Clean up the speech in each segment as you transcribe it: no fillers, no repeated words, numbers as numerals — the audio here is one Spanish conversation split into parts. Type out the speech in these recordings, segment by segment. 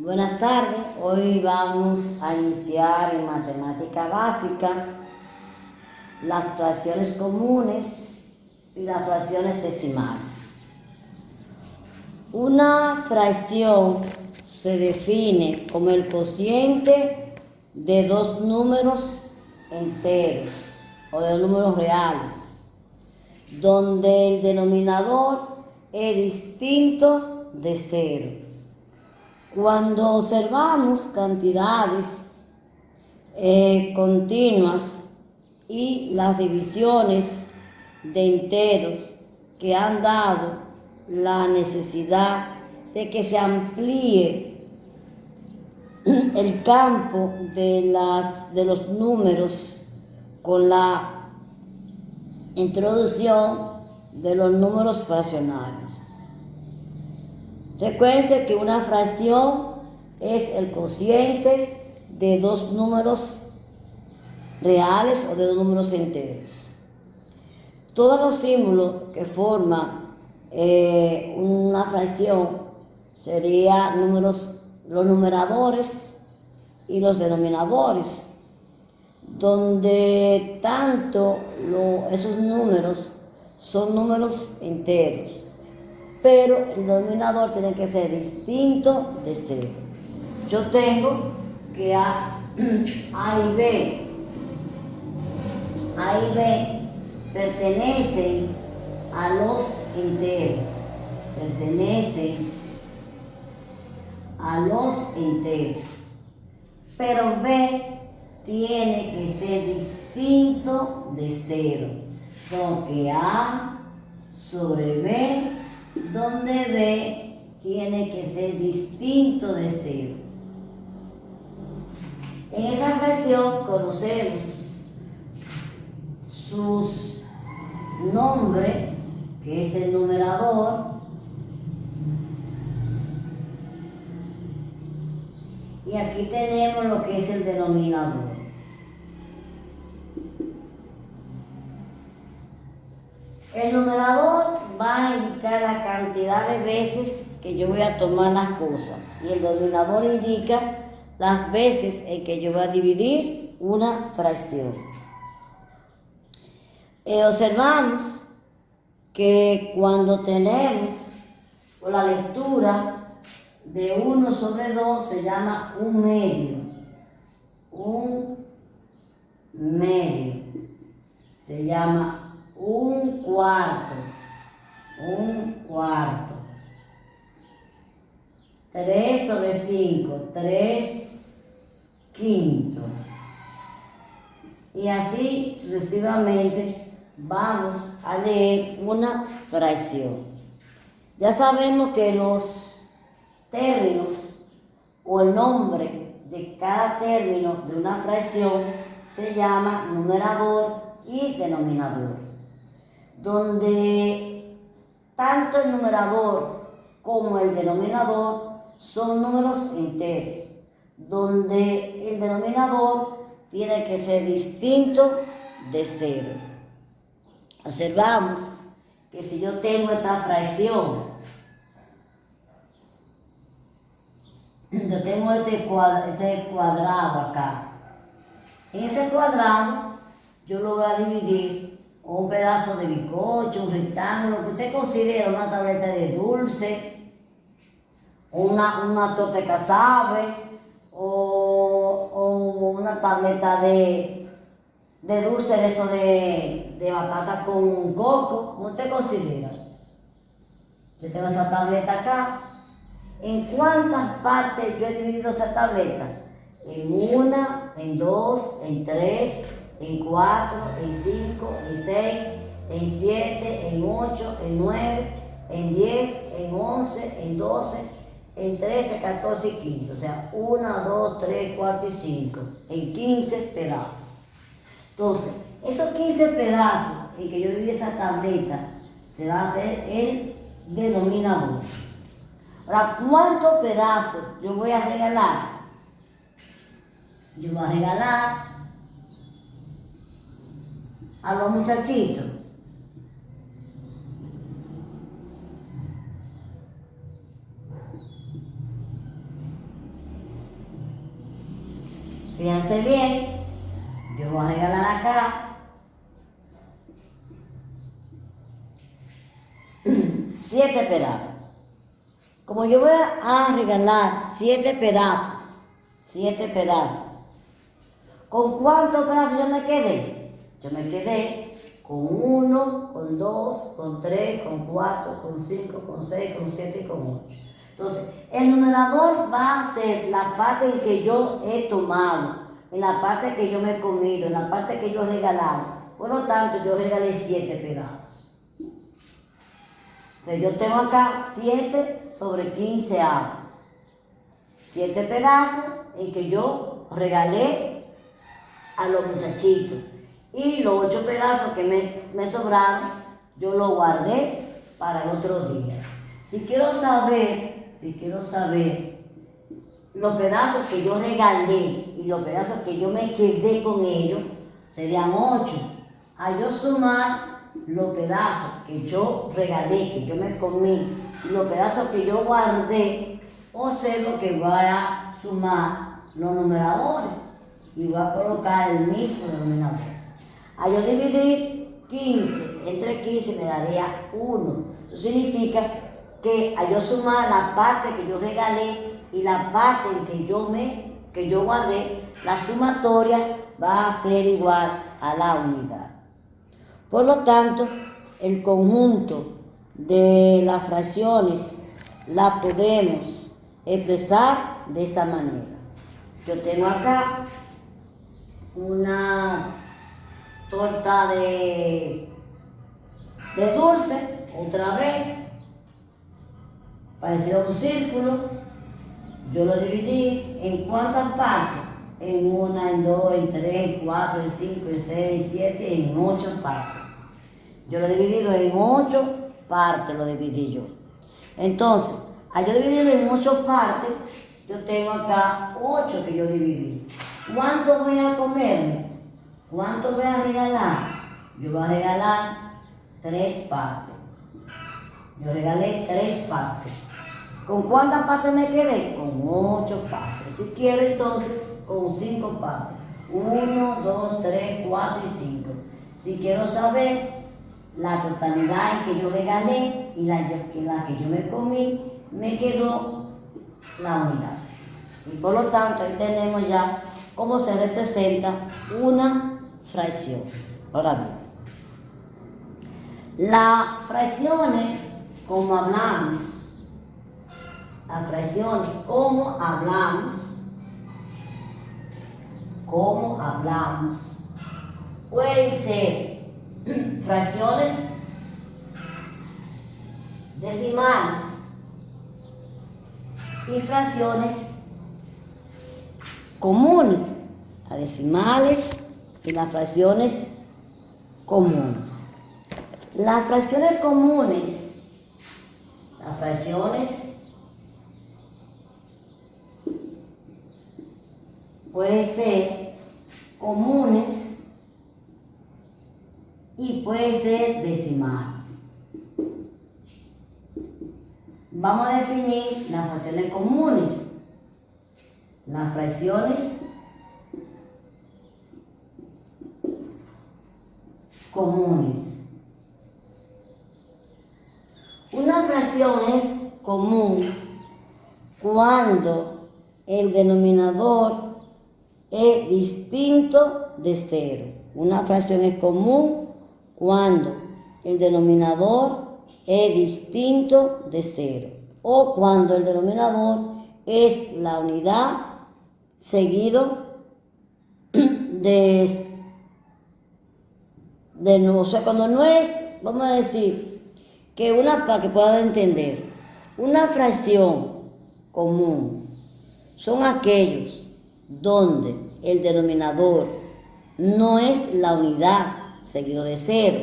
Buenas tardes, hoy vamos a iniciar en matemática básica las fracciones comunes y las fracciones decimales. Una fracción se define como el cociente de dos números enteros o de números reales, donde el denominador es distinto de cero. Cuando observamos cantidades continuas y las divisiones de enteros que han dado la necesidad de que se amplíe el campo de los números con la introducción de los números fraccionarios. Recuérdense que una fracción es el cociente de dos números reales o de dos números enteros. Todos los símbolos que forman una fracción serían los numeradores y los denominadores, donde tanto esos números son números enteros, pero el denominador tiene que ser distinto de cero. Yo tengo que A y B pertenecen a los enteros, pero B tiene que ser distinto de cero. Porque A sobre B, donde B tiene que ser distinto de cero. En esa fracción conocemos sus nombres, que es el numerador, y aquí tenemos lo que es el denominador. El numerador va a indicar la cantidad de veces que yo voy a tomar las cosas y el denominador indica las veces en que yo voy a dividir una fracción. Observamos que cuando tenemos la lectura de 1 sobre 2 se llama un medio, se llama un cuarto, 3 sobre 5, 3 quintos, y así sucesivamente vamos a leer una fracción. Ya sabemos que los términos o el nombre de cada término de una fracción se llama numerador y denominador, donde tanto el numerador como el denominador son números enteros, donde el denominador tiene que ser distinto de cero. Observamos que si yo tengo esta fracción, yo tengo este cuadrado acá. En ese cuadrado yo lo voy a dividir un pedazo de bizcocho, un rectángulo, que usted considera una tableta de dulce, una torta de casabe o una tableta de dulce de eso de batata con coco, como usted considera. Yo tengo esa tableta acá. ¿En cuántas partes yo he dividido esa tableta? En 1, en 2, en 3, en 4, en 5, en 6, en 7, en 8, en 9, en 10, en 11, en 12, en 13, 14 y 15. O sea, 1, 2, 3, 4 y 5. En 15 pedazos. Entonces, esos 15 pedazos en que yo dividí esa tableta, se va a hacer el denominador. Ahora, ¿cuántos pedazos yo voy a regalar? Yo voy a regalar a los muchachitos Fíjense bien, yo voy a regalar acá 7 pedazos. Como yo voy a regalar 7 pedazos, ¿con cuántos pedazos yo me quedé? Yo me quedé con 1, con 2, con 3, con 4, con 5, con 6, con 7 y con 8. Entonces, el numerador va a ser la parte en que yo he tomado, en la parte que yo me he comido, en la parte que yo he regalado. Por lo tanto, yo regalé 7 pedazos. Entonces, yo tengo acá 7 sobre 15 avos. 7 pedazos en que yo regalé a los muchachitos. Y los 8 pedazos que me sobraron, yo los guardé para el otro día. Si quiero saber los pedazos que yo regalé y los pedazos que yo me quedé con ellos, serían 8. Al yo sumar los pedazos que yo regalé, que yo me comí, y los pedazos que yo guardé, o sea, lo que voy a sumar los numeradores y voy a colocar el mismo denominador. Al yo dividir 15 entre 15 me daría 1. Eso significa que al yo sumar la parte que yo regalé y la parte en que yo guardé, la sumatoria va a ser igual a la unidad. Por lo tanto, el conjunto de las fracciones la podemos expresar de esa manera. Yo tengo acá una torta de dulce, otra vez, parecido a un círculo. Yo lo dividí en cuántas partes, en 1, en 2, en 3, en 4, en 5, en 6, en 7, en 8 partes. Yo lo he dividido en 8 partes, lo dividí yo. Entonces, al yo dividirlo en 8 partes, yo tengo acá 8 que yo dividí. ¿Cuánto voy a comerme? ¿Cuánto voy a regalar? Yo voy a regalar 3 partes. Yo regalé 3 partes. ¿Con cuántas partes me quedé? Con 8 partes. Si quiero entonces, con 5 partes. 1, 2, 3, 4 y 5. Si quiero saber la totalidad en que yo regalé y la que yo me comí, me quedó la unidad. Y por lo tanto, ahí tenemos ya cómo se representa una fracción. Ahora bien, las fracciones, como hablamos, pueden ser fracciones decimales y fracciones comunes, las decimales y las fracciones comunes. Las fracciones comunes, las fracciones pueden ser comunes y pueden ser decimales. Vamos a definir las fracciones comunes. Las fracciones comunes. Una fracción es común cuando el denominador es distinto de 0. Una fracción es común cuando el denominador es distinto de 0 o cuando el denominador es la unidad seguido de no, o sea, cuando no es, vamos a decir que para que puedan entender, una fracción común son aquellos donde el denominador no es la unidad seguido de 0.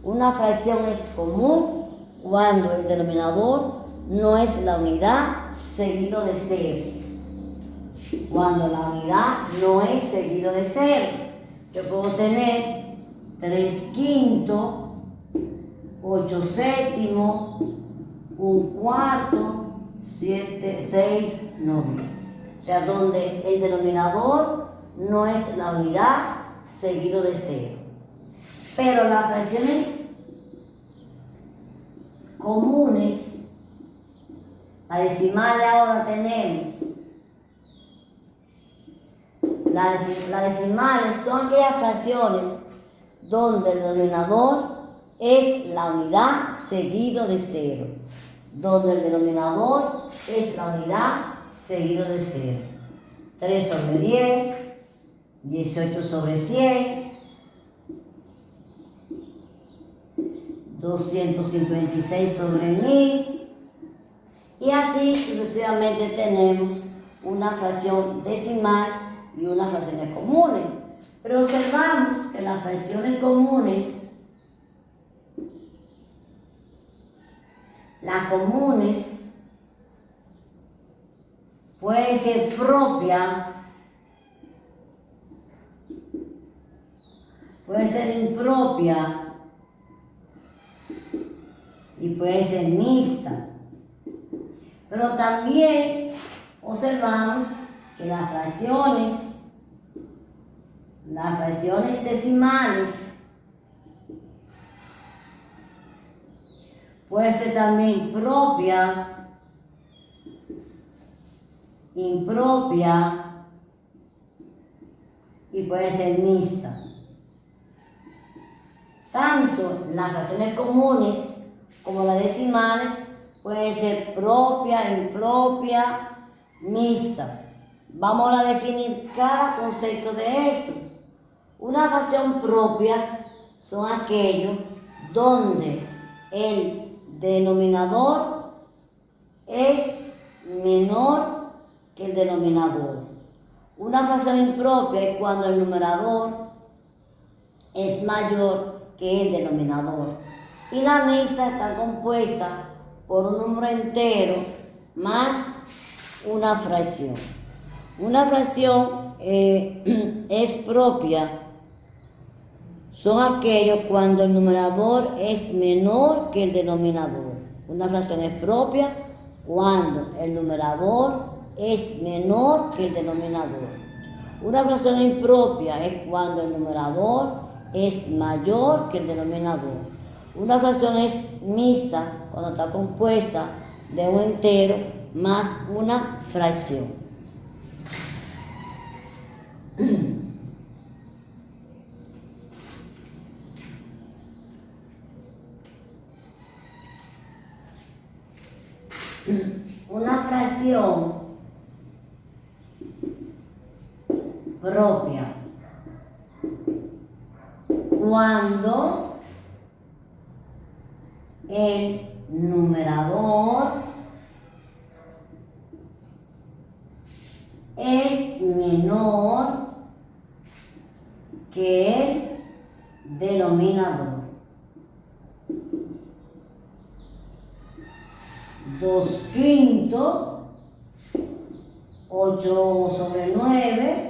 Una fracción es común cuando el denominador no es la unidad seguido de 0. Cuando la unidad no es seguido de 0. Yo puedo tener 3/5, 8/7, 1/4, 7/6, 9. O sea, donde el denominador no es la unidad seguido de 0. Pero las fracciones comunes, la decimal ahora tenemos. Las decimales son aquellas fracciones donde el denominador es la unidad seguido de 0. Donde el denominador es la unidad seguido de 0. 3 sobre 10, 18 sobre 100, 256 sobre 1000, y así sucesivamente tenemos una fracción decimal y unas fracciones comunes. Pero observamos que las fracciones comunes, puede ser propia, puede ser impropia y puede ser mixta. Pero también observamos que las fracciones decimales puede ser también propia, impropia y puede ser mixta. Tanto las fracciones comunes como las decimales pueden ser propia, impropia, mixta. Vamos a definir cada concepto de eso. Una fracción propia son aquellos donde el denominador es menor que el denominador. Una fracción impropia es cuando el numerador es mayor que el denominador. Y la mixta está compuesta por un número entero más una fracción. Una fracción es propia, son aquellos cuando el numerador es menor que el denominador. Una fracción es propia cuando el numerador es menor que el denominador. Una fracción impropia es cuando el numerador es mayor que el denominador. Una fracción es mixta cuando está compuesta de un entero más una fracción. Una fracción propia cuando el numerador es menor que el denominador. 2/5, 8 sobre 9,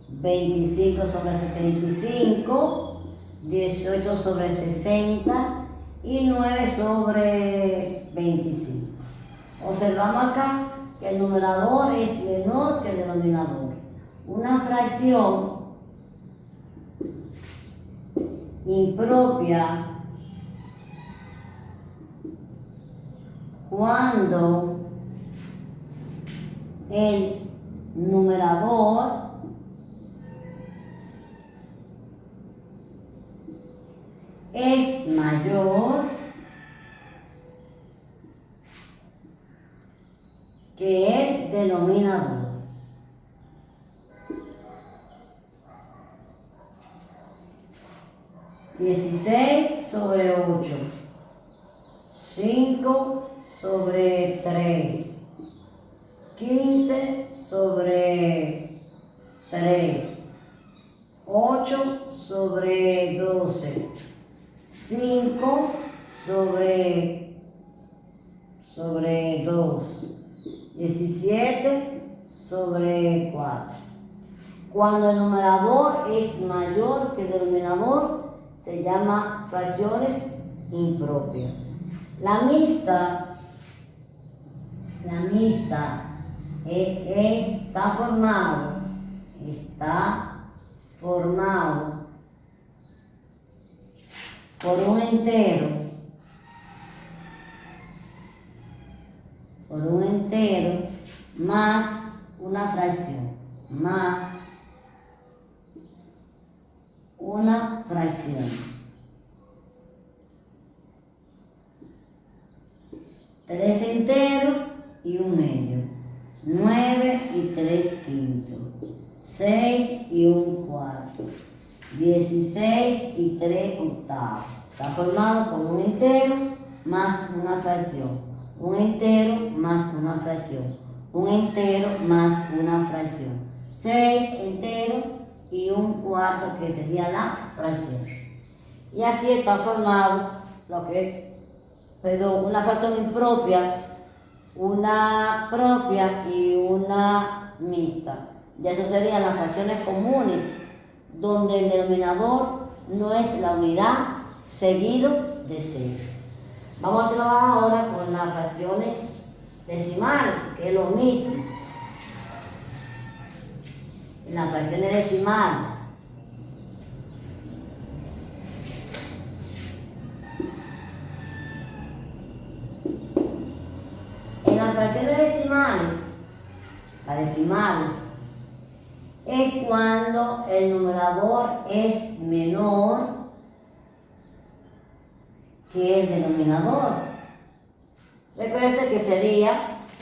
25 sobre 75, 18 sobre 60 y 9 sobre 25. Observamos acá que el numerador es menor que el denominador. Una fracción impropia cuando el numerador es mayor que el denominador. Dieciséis sobre 8, 5 sobre 3, 15 sobre 3, 8 sobre 12, 5 sobre 2, 17 sobre 4. Cuando el numerador es mayor que el denominador, se llama fracciones impropias. La mixta está formado está formado por un entero más una fracción, más una fracción. 3 enteros y un medio, 9 y 3 quintos, 6 y un cuarto, 16 y 3 octavos. Está formado por un entero más una fracción, un entero más una fracción, un entero más una fracción, 6 enteros y un cuarto que sería la fracción. Y así está formado una fracción impropia, una propia y una mixta. Y eso serían las fracciones comunes, donde el denominador no es la unidad seguido de 0. Vamos a trabajar ahora con las fracciones decimales, que es lo mismo. En las fracciones decimales, las decimales es cuando el numerador es menor que el denominador. Recuerden que sería,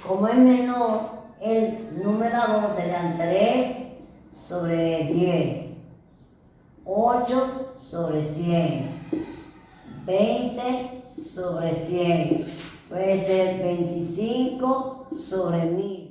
como es menor, el numerador serían 3 sobre 10, 8 sobre 100, 20 sobre 100. Puede ser 25 sobre 1000.